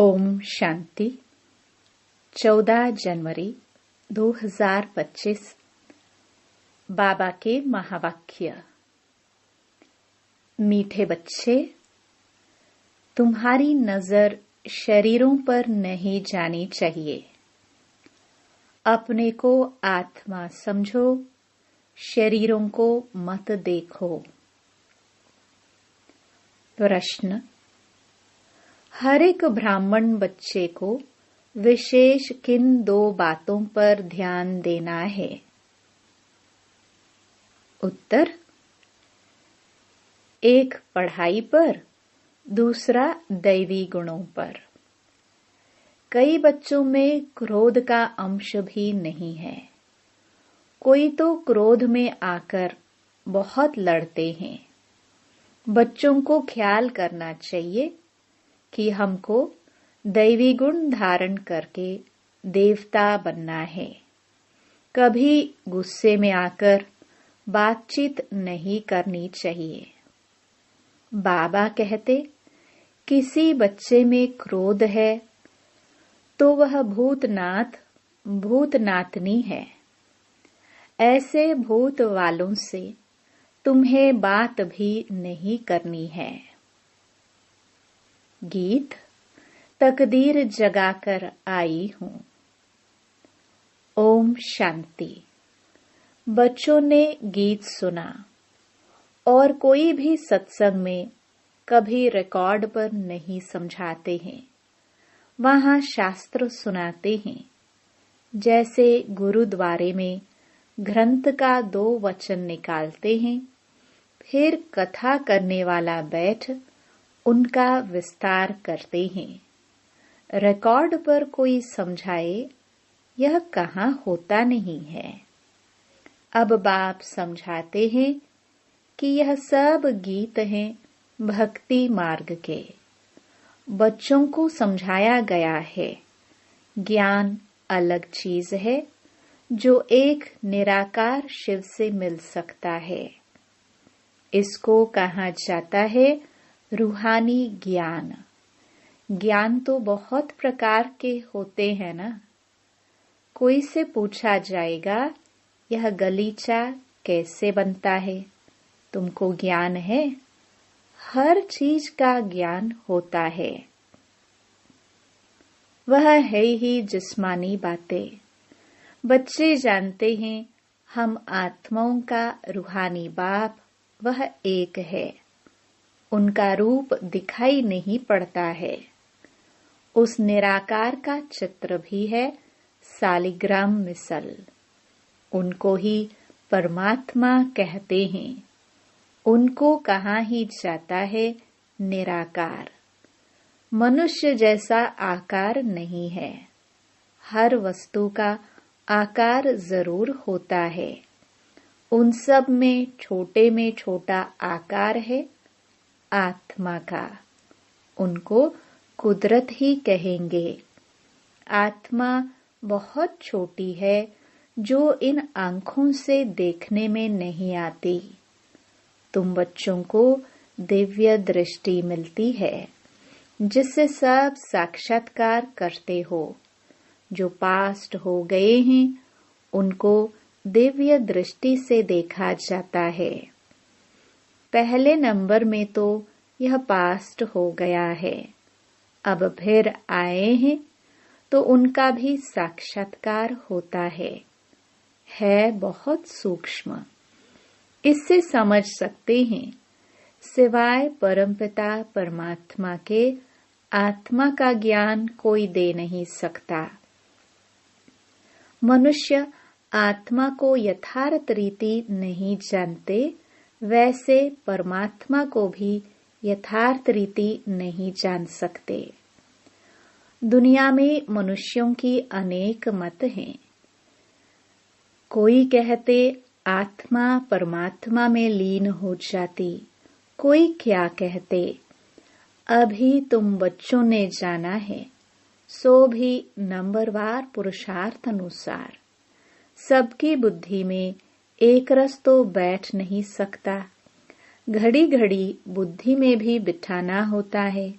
ओम शांति। 14 जनवरी 2025। बाबा के महावाक्य। मीठे बच्चे, तुम्हारी नजर शरीरों पर नहीं जानी चाहिए। अपने को आत्मा समझो, शरीरों को मत देखो। प्रश्न: हर एक ब्राह्मण बच्चे को विशेष किन 2 बातों पर ध्यान देना है? उत्तर: एक पढ़ाई पर, दूसरा दैवी गुणों पर। कई बच्चों में क्रोध का अंश भी नहीं है। कोई तो क्रोध में आकर बहुत लड़ते हैं। बच्चों को ख्याल करना चाहिए कि हमको दैवी गुण धारण करके देवता बनना है। कभी गुस्से में आकर बातचीत नहीं करनी चाहिए। बाबा कहते, किसी बच्चे में क्रोध है तो वह भूतनाथ भूतनाथनी है। ऐसे भूत वालों से तुम्हें बात भी नहीं करनी है। गीत: तकदीर जगाकर आई हूँ। ओम शांति। बच्चों ने गीत सुना और कोई भी सत्संग में कभी रिकॉर्ड पर नहीं समझाते हैं। वहाँ शास्त्र सुनाते हैं। जैसे गुरुद्वारे में ग्रंथ का 2 वचन निकालते हैं, फिर कथा करने वाला बैठ उनका विस्तार करते हैं। रिकॉर्ड पर कोई समझाए, यह कहाँ होता नहीं है। अब बाप समझाते हैं कि यह सब गीत हैं भक्ति मार्ग के। बच्चों को समझाया गया है, ज्ञान अलग चीज है जो एक निराकार शिव से मिल सकता है। इसको कहा जाता है रूहानी ज्ञान। ज्ञान तो बहुत प्रकार के होते हैं ना। कोई से पूछा जाएगा, यह गलीचा कैसे बनता है? तुमको ज्ञान है? हर चीज का ज्ञान होता है। वह है ही जिस्मानी बातें। बच्चे जानते हैं हम आत्माओं का रूहानी बाप वह एक है। उनका रूप दिखाई नहीं पड़ता है। उस निराकार का चित्र भी है सालिग्राम मिसल। उनको ही परमात्मा कहते हैं। उनको कहा ही जाता है निराकार। मनुष्य जैसा आकार नहीं है। हर वस्तु का आकार जरूर होता है। उन सब में छोटा आकार है आत्मा का। उनको कुदरत ही कहेंगे। आत्मा बहुत छोटी है जो इन आंखों से देखने में नहीं आती। तुम बच्चों को दिव्य दृष्टि मिलती है जिससे सब साक्षात्कार करते हो। जो पास्ट हो गए हैं उनको दिव्य दृष्टि से देखा जाता है। पहले नंबर में तो यह पास्ट हो गया है। अब फिर आए हैं तो उनका भी साक्षात्कार होता है बहुत सूक्ष्म। इससे समझ सकते हैं, सिवाय परमपिता परमात्मा के आत्मा का ज्ञान कोई दे नहीं सकता। मनुष्य आत्मा को यथार्थ रीति नहीं जानते, वैसे परमात्मा को भी यथार्थ रीति नहीं जान सकते। दुनिया में मनुष्यों की अनेक मत हैं। कोई कहते आत्मा परमात्मा में लीन हो जाती, कोई क्या कहते अभी तुम बच्चों ने जाना है, सो भी नंबरवार पुरुषार्थ अनुसार। सबकी बुद्धि में एक रस तो बैठ नहीं सकता। घड़ी घड़ी बुद्धि में भी बिठाना होता है।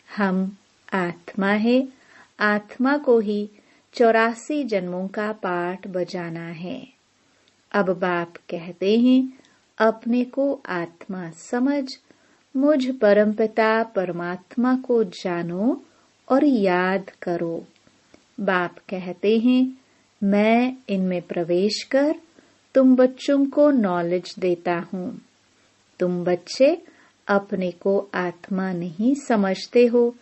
हम आत्मा है, आत्मा को ही 84 जन्मों का पाठ बजाना है। अब बाप कहते हैं, अपने को आत्मा समझ, मुझ परमपिता परमात्मा को जानो और याद करो। बाप कहते हैं, मैं इनमें प्रवेश कर तुम बच्चों को नॉलेज देता हूँ। तुम बच्चे अपने को आत्मा नहीं समझते हो,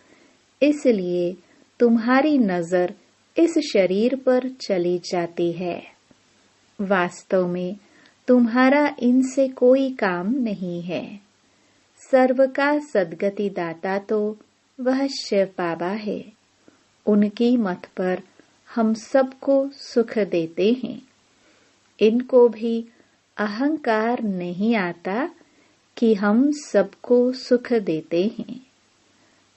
इसलिए तुम्हारी नजर इस शरीर पर चली जाती है। वास्तव में तुम्हारा इनसे कोई काम नहीं है। सर्व का सद्गति दाता तो वह शिव बाबा है। उनकी मत पर हम सबको सुख देते हैं। इनको भी अहंकार नहीं आता कि हम सबको सुख देते हैं।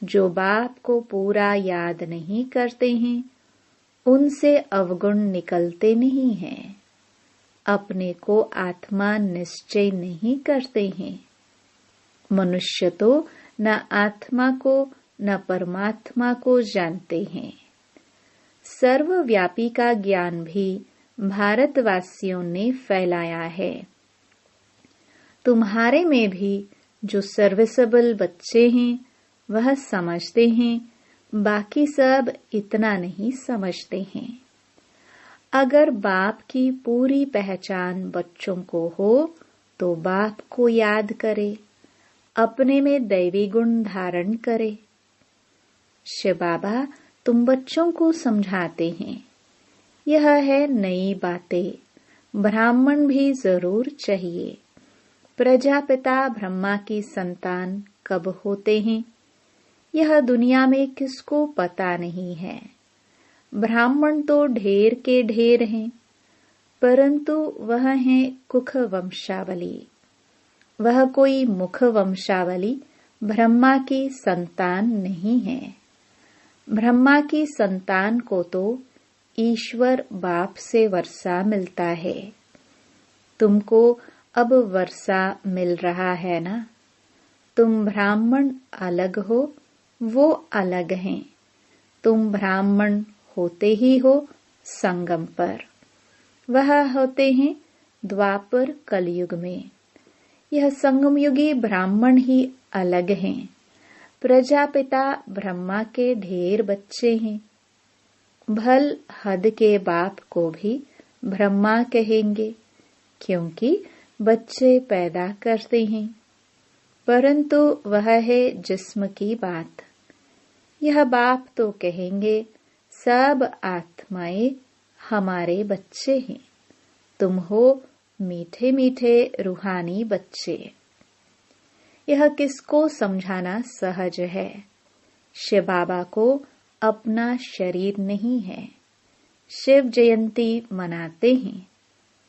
जो बाप को पूरा याद नहीं करते हैं, उनसे अवगुण निकलते नहीं हैं। अपने को आत्मा निश्चय नहीं करते हैं। मनुष्य तो न आत्मा को न परमात्मा को जानते हैं। सर्वव्यापी का ज्ञान भी भारतवासियों ने फैलाया है। तुम्हारे में भी जो सर्विसेबल बच्चे हैं वह समझते हैं, बाकी सब इतना नहीं समझते हैं। अगर बाप की पूरी पहचान बच्चों को हो तो बाप को याद करे, अपने में दैवी गुण धारण करे। शिव बाबा तुम बच्चों को समझाते हैं, यह है नई बातें। ब्राह्मण भी जरूर चाहिए। प्रजापिता ब्रह्मा की संतान कब होते हैं, यह दुनिया में किसको पता नहीं है। ब्राह्मण तो ढेर के ढेर हैं, परंतु वह है कुख वंशावली। वह कोई मुख वंशावली ब्रह्मा की संतान नहीं है। ब्रह्मा की संतान को तो ईश्वर बाप से वर्षा मिलता है। तुमको अब वर्षा मिल रहा है ना। तुम ब्राह्मण अलग हो, वो अलग हैं। तुम ब्राह्मण होते ही हो संगम पर, वह होते हैं द्वापर कलयुग में। यह संगम युगी ब्राह्मण ही अलग हैं। प्रजापिता ब्रह्मा के ढेर बच्चे हैं। भल हद के बाप को भी ब्रह्मा कहेंगे, क्योंकि बच्चे पैदा करते हैं, परंतु वह है जिस्म की बात। यह बाप तो कहेंगे, सब आत्माएं हमारे बच्चे हैं। तुम हो मीठे मीठे रूहानी बच्चे। यह किसको समझाना सहज है। शिव बाबा को अपना शरीर नहीं है। शिव जयंती मनाते हैं,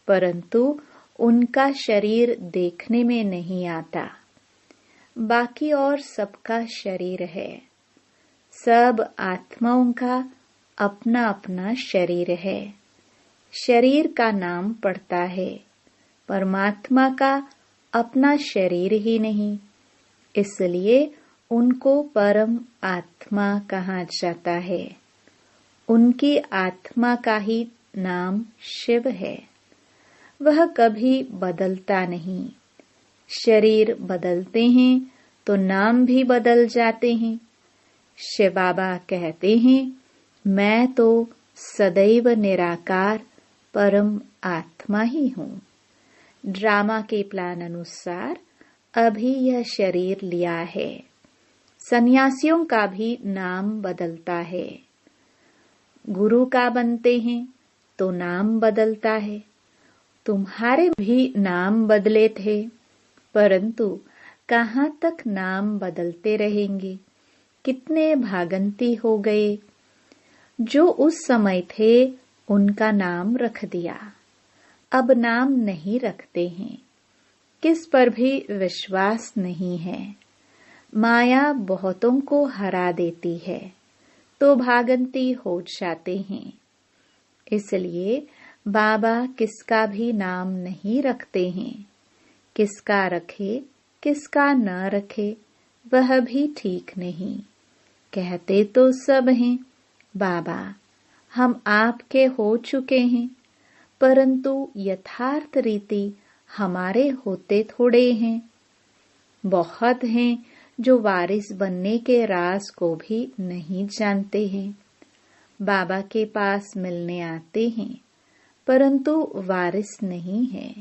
परंतु उनका शरीर देखने में नहीं आता। बाकी और सबका शरीर है। सब आत्माओं का अपना अपना शरीर है। शरीर का नाम पड़ता है, परमात्मा का अपना शरीर ही नहीं। इसलिए उनको परम आत्मा कहा जाता है। उनकी आत्मा का ही नाम शिव है। वह कभी बदलता नहीं। शरीर बदलते हैं तो नाम भी बदल जाते हैं। शिव बाबा कहते हैं, मैं तो सदैव निराकार परम आत्मा ही हूँ। ड्रामा के प्लान अनुसार अभी यह शरीर लिया है। सन्यासियों का भी नाम बदलता है। गुरु का बनते हैं तो नाम बदलता है। तुम्हारे भी नाम बदले थे, परंतु कहाँ तक नाम बदलते रहेंगे। कितने भागंती हो गए। जो उस समय थे उनका नाम रख दिया, अब नाम नहीं रखते हैं। किस पर भी विश्वास नहीं है। माया बहुतों को हरा देती है तो भागंती हो जाते हैं। इसलिए बाबा किसका भी नाम नहीं रखते हैं। किसका रखे किसका न रखे वह भी ठीक नहीं। कहते तो सब हैं, बाबा हम आपके हो चुके हैं, परंतु यथार्थ रीति हमारे होते थोड़े हैं। बहुत हैं जो वारिस बनने के राज को भी नहीं जानते हैं। बाबा के पास मिलने आते हैं, परंतु वारिस नहीं है,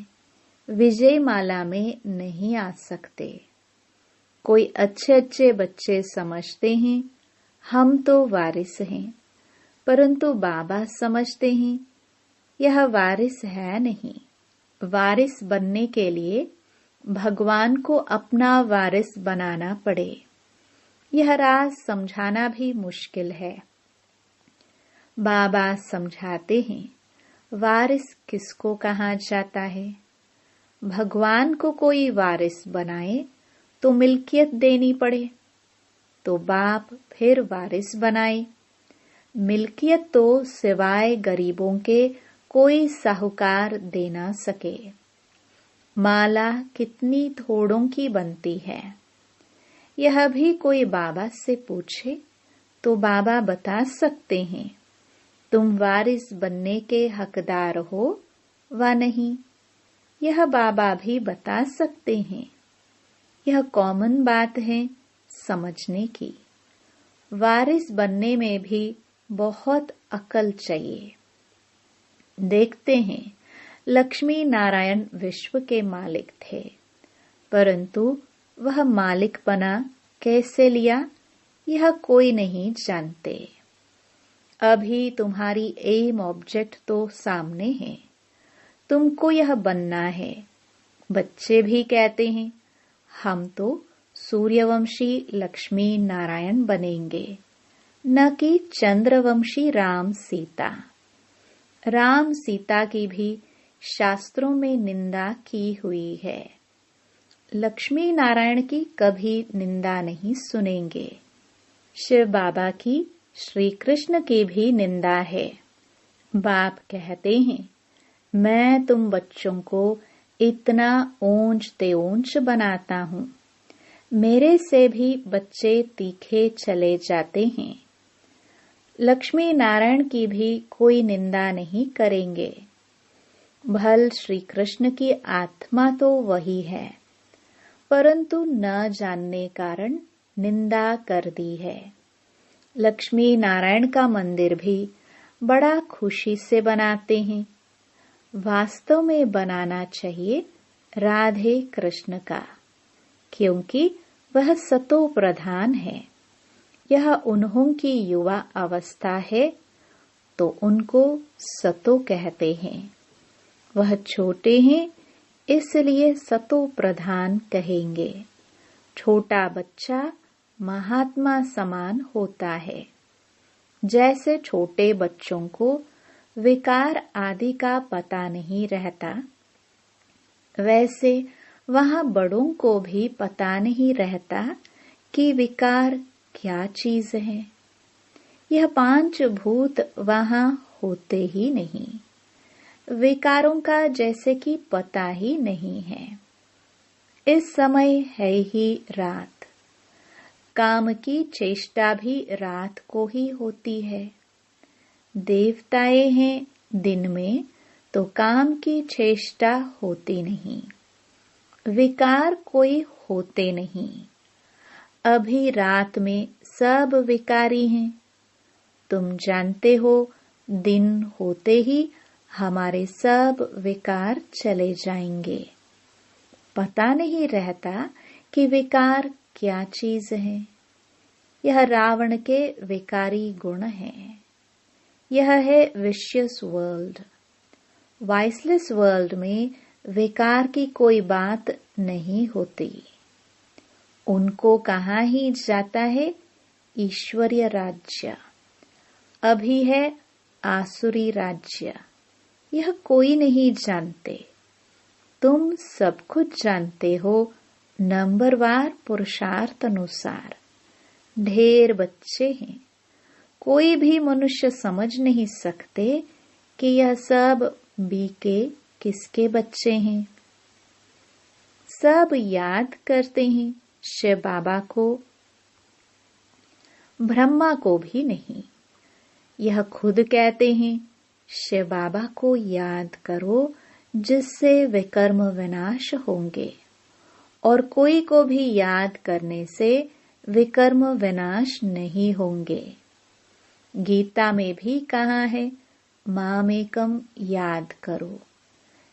विजय माला में नहीं आ सकते। कोई अच्छे अच्छे बच्चे समझते हैं हम तो वारिस हैं, परंतु बाबा समझते हैं यह वारिस है नहीं। वारिस बनने के लिए भगवान को अपना वारिस बनाना पड़े। यह राज समझाना भी मुश्किल है। बाबा समझाते हैं वारिस किसको कहा जाता है। भगवान को कोई वारिस बनाए तो मिल्कियत देनी पड़े, तो बाप फिर वारिस बनाए। मिल्कियत तो सिवाय गरीबों के कोई साहूकार दे ना सके। माला कितनी थोड़ों की बनती है, यह भी कोई बाबा से पूछे तो बाबा बता सकते हैं तुम वारिस बनने के हकदार हो व नहीं। यह बाबा भी बता सकते हैं। यह कॉमन बात है समझने की। वारिस बनने में भी बहुत अकल चाहिए। देखते हैं लक्ष्मी नारायण विश्व के मालिक थे, परंतु वह मालिकपना कैसे लिया यह कोई नहीं जानते। अभी तुम्हारी एम ऑब्जेक्ट तो सामने है, तुमको यह बनना है। बच्चे भी कहते हैं हम तो सूर्यवंशी लक्ष्मी नारायण बनेंगे, न कि चंद्रवंशी राम सीता। राम सीता की भी शास्त्रों में निंदा की हुई है। लक्ष्मी नारायण की कभी निंदा नहीं सुनेंगे। शिव बाबा की, श्री कृष्ण की भी निंदा है। बाप कहते हैं मैं तुम बच्चों को इतना ऊंच ते ऊंच बनाता हूँ, मेरे से भी बच्चे तीखे चले जाते हैं। लक्ष्मी नारायण की भी कोई निंदा नहीं करेंगे। भल श्री कृष्ण की आत्मा तो वही है, परंतु न जानने कारण निंदा कर दी है। लक्ष्मी नारायण का मंदिर भी बड़ा खुशी से बनाते हैं। वास्तव में बनाना चाहिए राधे कृष्ण का, क्योंकि वह सतो प्रधान है। यह उन्हों की युवा अवस्था है, तो उनको सतो कहते हैं। वह छोटे हैं, इसलिए सतो प्रधान कहेंगे। छोटा बच्चा महात्मा समान होता है। जैसे छोटे बच्चों को विकार आदि का पता नहीं रहता, वैसे वहाँ बड़ों को भी पता नहीं रहता कि विकार क्या चीज है। यह 5 भूत वहाँ होते ही नहीं। विकारों का जैसे कि पता ही नहीं है। इस समय है ही रात। काम की चेष्टा भी रात को ही होती है। देवताएं हैं दिन में, तो काम की चेष्टा होती नहीं। विकार कोई होते नहीं। अभी रात में सब विकारी हैं। तुम जानते हो दिन होते ही हमारे सब विकार चले जाएंगे। पता नहीं रहता कि विकार क्या चीज है। यह रावण के विकारी गुण हैं। यह है विशियस वर्ल्ड। वाइसलेस वर्ल्ड में विकार की कोई बात नहीं होती। उनको कहा ही जाता है ईश्वरीय राज्य। अभी है आसुरी राज्य। यह कोई नहीं जानते। तुम सब कुछ जानते हो नंबरवार पुरुषार्थ अनुसार। ढेर बच्चे हैं। कोई भी मनुष्य समझ नहीं सकते कि यह सब बीके किसके बच्चे हैं। सब याद करते हैं शिव बाबा को। ब्रह्मा को भी नहीं। यह खुद कहते हैं, शिव बाबा को याद करो जिससे विकर्म विनाश होंगे, और कोई को भी याद करने से विकर्म विनाश नहीं होंगे। गीता में भी कहा है, मामेकम याद करो।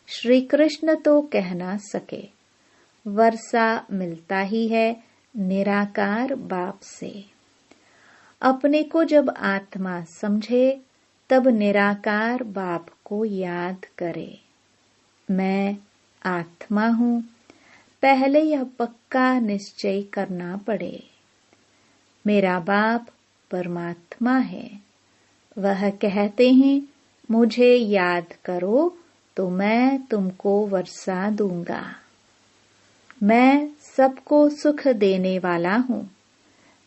श्री कृष्ण तो कह ना सके, वर्षा मिलता ही है निराकार बाप से। अपने को जब आत्मा समझे तब निराकार बाप को याद करे। मैं आत्मा हूँ, पहले यह पक्का निश्चय करना पड़े। मेरा बाप परमात्मा है, वह कहते हैं मुझे याद करो तो मैं तुमको वर्षा दूंगा। मैं सबको सुख देने वाला हूँ।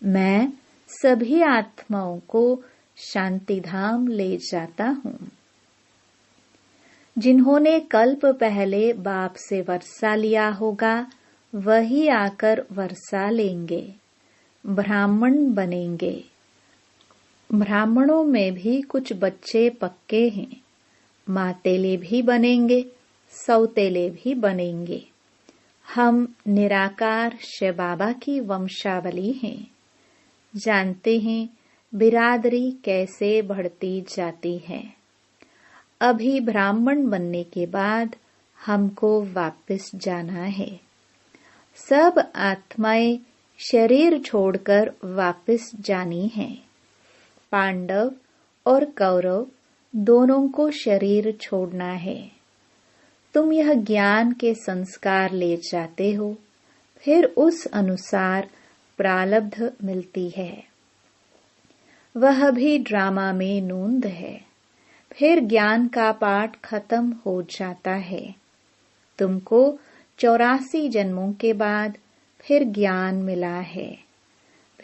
मैं सभी आत्माओं को शांति धाम ले जाता हूँ। जिन्होंने कल्प पहले बाप से वर्षा लिया होगा वही आकर वर्षा लेंगे, ब्राह्मण बनेंगे। ब्राह्मणों में भी कुछ बच्चे पक्के हैं, मातेले भी बनेंगे, सौतेले भी बनेंगे। हम निराकार शिव बाबा की वंशावली हैं। जानते हैं बिरादरी कैसे बढ़ती जाती है। अभी ब्राह्मण बनने के बाद हमको वापस जाना है। सब आत्माएं शरीर छोड़कर वापस जानी हैं। पांडव और कौरव दोनों को शरीर छोड़ना है। तुम यह ज्ञान के संस्कार ले जाते हो, फिर उस अनुसार प्रारब्ध मिलती है। वह भी ड्रामा में नूंद है। फिर ज्ञान का पाठ खत्म हो जाता है। तुमको 84 जन्मों के बाद फिर ज्ञान मिला है।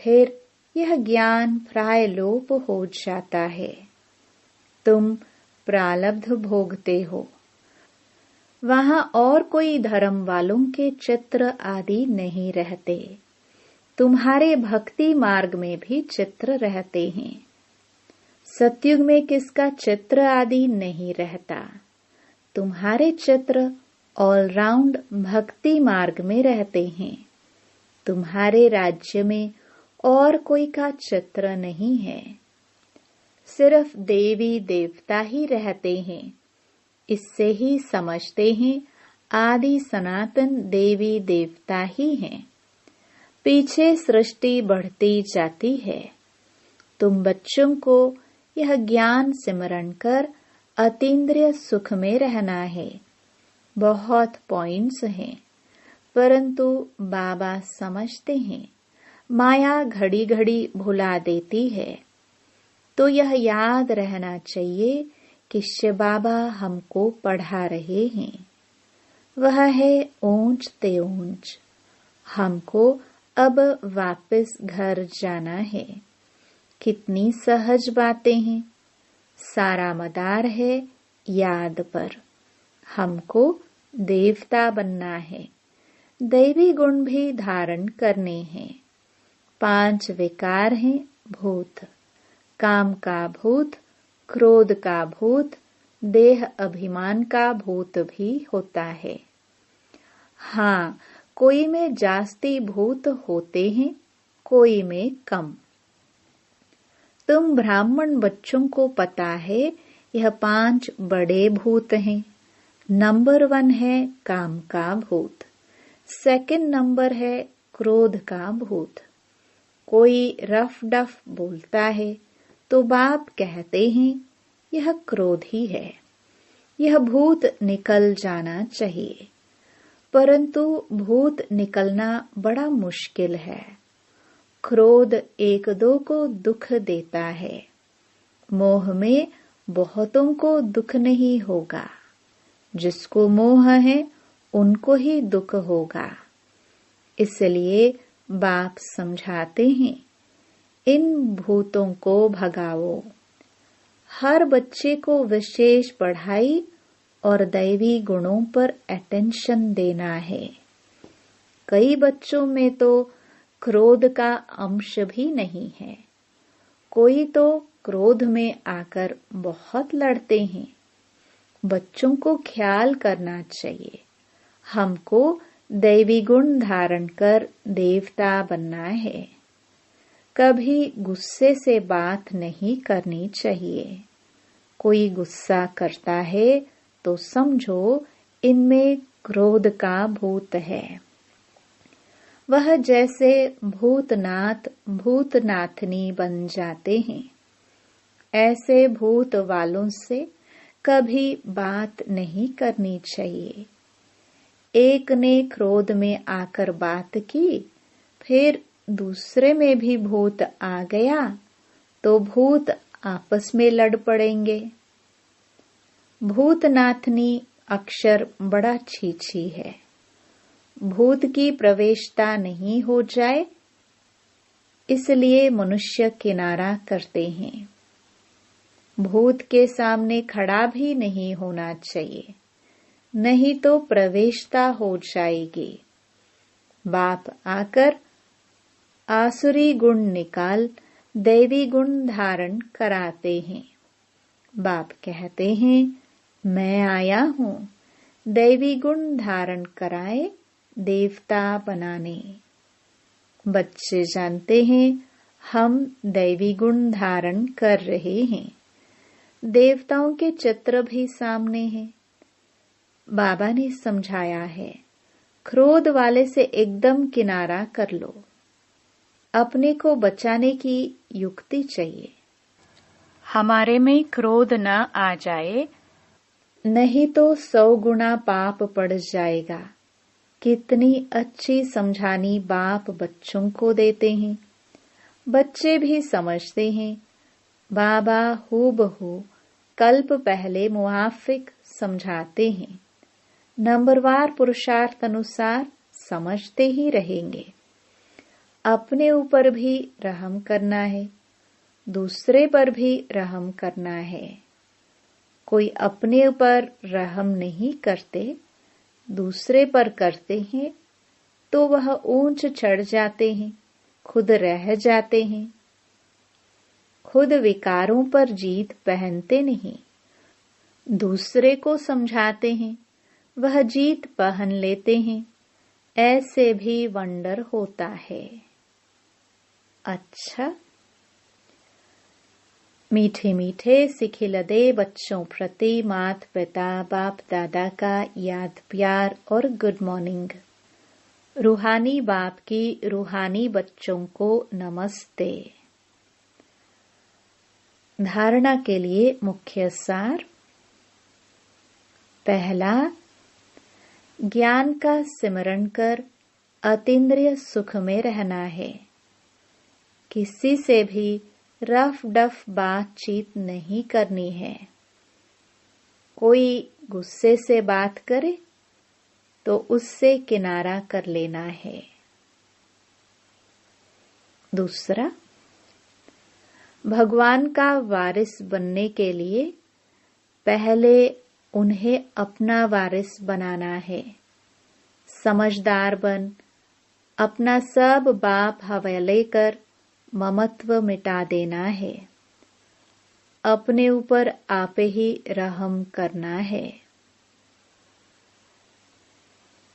फिर यह ज्ञान प्राय लोप हो जाता है। तुम प्रारब्ध भोगते हो। वहां और कोई धर्म वालों के चित्र आदि नहीं रहते। तुम्हारे भक्ति मार्ग में भी चित्र रहते हैं। सतयुग में किसका चित्र आदि नहीं रहता। तुम्हारे चित्र ऑलराउंड भक्ति मार्ग में रहते हैं। तुम्हारे राज्य में और कोई का चित्र नहीं है। सिर्फ देवी देवता ही रहते हैं। इससे ही समझते हैं आदि सनातन देवी देवता ही हैं। पीछे सृष्टि बढ़ती जाती है। तुम बच्चों को यह ज्ञान सिमरण कर अतीन्द्रिय सुख में रहना है। बहुत पॉइंट्स हैं, परंतु बाबा समझते हैं माया घड़ी घड़ी भुला देती है। तो यह याद रहना चाहिए कि शिव बाबा हमको पढ़ा रहे हैं। वह है ऊंच ते ऊंच। हमको अब वापस घर जाना है। कितनी सहज बातें हैं। सारा मदार है याद पर। हमको देवता बनना है। दैवी गुण भी धारण करने हैं। 5 विकार हैं भूत। काम का भूत, क्रोध का भूत, देह अभिमान का भूत भी होता है। हाँ, कोई में जास्ती भूत होते हैं, कोई में कम। तुम ब्राह्मण बच्चों को पता है यह 5 बड़े भूत हैं। नंबर 1 है काम का भूत। सेकंड नंबर है क्रोध का भूत। कोई रफ डफ बोलता है तो बाप कहते हैं यह क्रोध ही है। यह भूत निकल जाना चाहिए, परंतु भूत निकलना बड़ा मुश्किल है। क्रोध 1-2 को दुख देता है। मोह में बहुतों को दुख नहीं होगा। जिसको मोह है उनको ही दुख होगा। इसलिए बाप समझाते हैं इन भूतों को भगाओ। हर बच्चे को विशेष पढ़ाई और दैवी गुणों पर अटेंशन देना है। कई बच्चों में तो क्रोध का अंश भी नहीं है। कोई तो क्रोध में आकर बहुत लड़ते हैं। बच्चों को ख्याल करना चाहिए, हमको दैवी गुण धारण कर देवता बनना है। कभी गुस्से से बात नहीं करनी चाहिए। कोई गुस्सा करता है तो समझो इनमें क्रोध का भूत है। वह जैसे भूतनाथ भूतनाथनी बन जाते हैं। ऐसे भूत वालों से कभी बात नहीं करनी चाहिए। एक ने क्रोध में आकर बात की, फिर दूसरे में भी भूत आ गया तो भूत आपस में लड़ पड़ेंगे। भूतनाथनी अक्षर बड़ा छी है। भूत की प्रवेशता नहीं हो जाए इसलिए मनुष्य किनारा करते हैं। भूत के सामने खड़ा भी नहीं होना चाहिए, नहीं तो प्रवेशता हो जाएगी। बाप आकर आसुरी गुण निकाल दैवी गुण धारण कराते हैं। बाप कहते हैं, मैं आया हूँ दैवी गुण धारण कराए देवता बनाने। बच्चे जानते हैं हम दैवी गुण धारण कर रहे हैं। देवताओं के चित्र भी सामने हैं। बाबा ने समझाया है, क्रोध वाले से एकदम किनारा कर लो। अपने को बचाने की युक्ति चाहिए। हमारे में क्रोध न आ जाए, नहीं तो 100 गुना पाप पड़ जाएगा। कितनी अच्छी समझानी बाप बच्चों को देते हैं। बच्चे भी समझते हैं। बाबा हूबहू कल्प पहले मुआफिक समझाते हैं। नंबरवार पुरुषार्थ अनुसार समझते ही रहेंगे। अपने ऊपर भी रहम करना है, दूसरे पर भी रहम करना है। कोई अपने ऊपर रहम नहीं करते, दूसरे पर करते हैं तो वह ऊंच चढ़ जाते हैं, खुद रह जाते हैं। खुद विकारों पर जीत पहनते नहीं, दूसरे को समझाते हैं, वह जीत पहन लेते हैं। ऐसे भी वंडर होता है। अच्छा, मीठे मीठे सिखिलदे बच्चों प्रति माता पिता बाप दादा का याद प्यार और गुड मॉर्निंग। रूहानी बाप की रूहानी बच्चों को नमस्ते। धारणा के लिए मुख्य सार। पहला, ज्ञान का सिमरण कर अतीन्द्रिय सुख में रहना है। किसी से भी रफ डफ बातचीत नहीं करनी है। कोई गुस्से से बात करे तो उससे किनारा कर लेना है। दूसरा, भगवान का वारिस बनने के लिए पहले उन्हें अपना वारिस बनाना है। समझदार बन अपना सब बाप हवाले कर ममत्व मिटा देना है। अपने ऊपर आपे ही रहम करना है।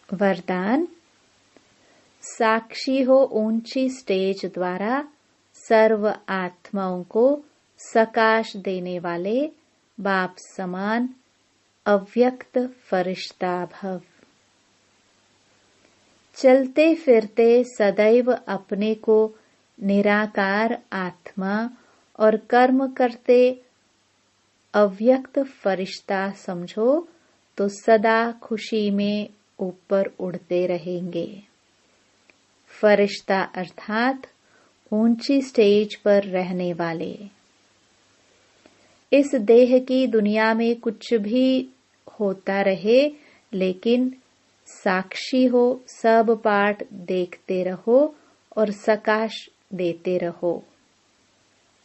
वरदान, साक्षी हो ऊंची स्टेज द्वारा सर्व आत्माओं को सकाश देने वाले बाप समान अव्यक्त फरिश्ता भव। चलते फिरते सदैव अपने को निराकार आत्मा और कर्म करते अव्यक्त फरिश्ता समझो तो सदा खुशी में ऊपर उड़ते रहेंगे। फरिश्ता अर्थात ऊंची स्टेज पर रहने वाले। इस देह की दुनिया में कुछ भी होता रहे, लेकिन साक्षी हो, सब पाठ देखते रहो और सकाश देते रहो।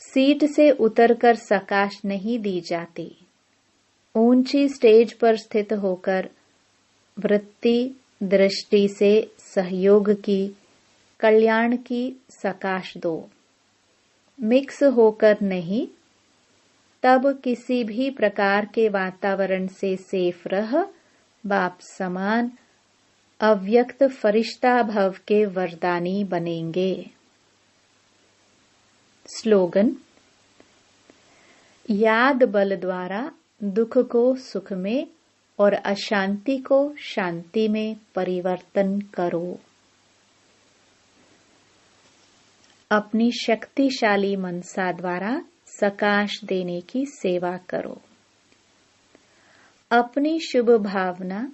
सीट से उतरकर सकाश नहीं दी जाती। ऊंची स्टेज पर स्थित होकर वृत्ति दृष्टि से सहयोग की, कल्याण की सकाश दो। मिक्स होकर नहीं, तब किसी भी प्रकार के वातावरण से सेफ रह बाप समान अव्यक्त फरिश्ता भव के वरदानी बनेंगे। स्लोगन: याद बल द्वारा दुख को सुख में और अशांति को शांति में परिवर्तन करो। अपनी शक्तिशाली मनसा द्वारा सकाश देने की सेवा करो। अपनी शुभ भावना,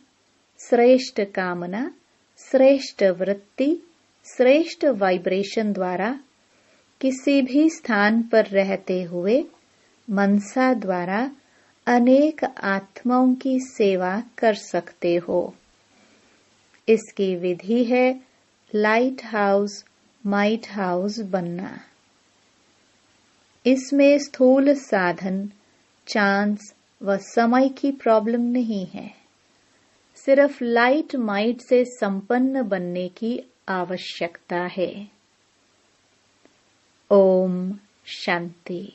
श्रेष्ठ कामना, श्रेष्ठ वृत्ति, श्रेष्ठ वाइब्रेशन द्वारा किसी भी स्थान पर रहते हुए मनसा द्वारा अनेक आत्माओं की सेवा कर सकते हो। इसकी विधि है लाइट हाउस, माइट हाउस बनना। इसमें स्थूल साधन, चांस व समय की प्रॉब्लम नहीं है। सिर्फ लाइट माइट से संपन्न बनने की आवश्यकता है। ओम शांति।